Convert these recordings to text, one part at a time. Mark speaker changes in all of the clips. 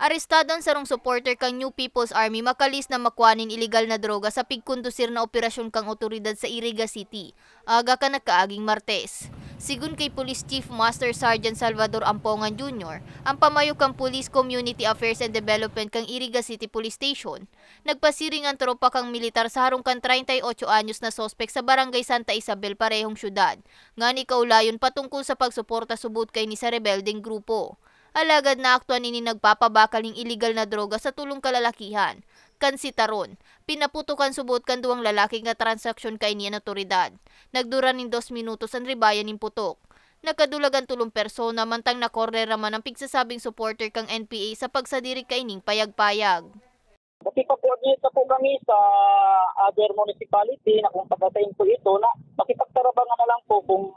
Speaker 1: Arestado ang sarong supporter kang New People's Army makalis na makwanin iligal na droga sa pigkondusir na operasyon kang otoridad sa Iriga City, aga ka nakaaging Martes. Sigun kay Police Chief Master Sergeant Salvador Ampongan Jr., ang pamayo kang Police Community Affairs and Development kang Iriga City Police Station, nagpasiring ang tropa kang militar sa harong kang 38 anyos na sospek sa Barangay Santa Isabel parehong syudad, nga ni kaulayon patungkol sa pagsuporta subot kay ni sa rebeldeng grupo. Alagad na aktwan nini nagpapabakaling iligal na droga sa tulong kalalakihan. Kan si Taron, pinaputukan subot kan duwang lalaki nga transaksyon kay niya otoridad. Nagdura nin 2 minutos ang ribayan nin putok. Nagkadulagan tulong persona mantang na corner naman ang pigsasabing supporter kang NPA sa pagsadiri kay ning payag-payag.
Speaker 2: Makipag-coordinate na po kami sa other municipality na kung pagkatayin po ito na makipagtarabangan na lang po kung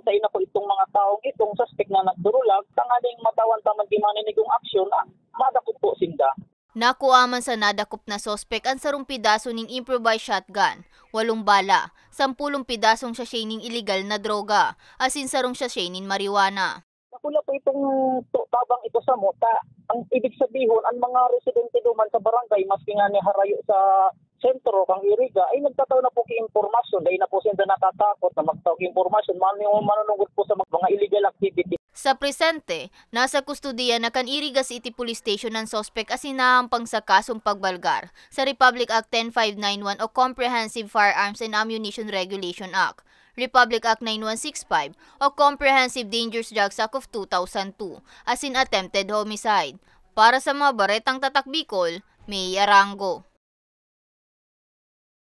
Speaker 2: sa ina po itong mga taong itong suspect na nagdurulag tangaling matawan tamang di maninigong aksyon na madakot po sinda.
Speaker 1: Nakuaman sa nadakop na sospek ang sarong pidaso ning improvised shotgun, 8 bala, 10 pidasong sachet ning iligal na droga, asin sarong sachet ning marijuana.
Speaker 2: Nakula po itong tabang ito sa muta. Ang ibig sabihin, ang mga residente duman sa barangay, maski nga ni harayo sa sentro kang Iriga, ay nagtataw na po ki-impormasyon. Dahil na po sila natatakot na magtaw ki-impormasyon. Manununggot po sa mga illegal activity.
Speaker 1: Sa presente, nasa kustudiya na kan Iriga City Police Station ang sospek asinahampang sa kasong pagbalgar sa Republic Act 10591 o Comprehensive Firearms and Ammunition Regulation Act, Republic Act 9165 o Comprehensive Dangerous Drugs Act of 2002 as in attempted homicide. Para sa mga baretang tatak Bicol, May Arango.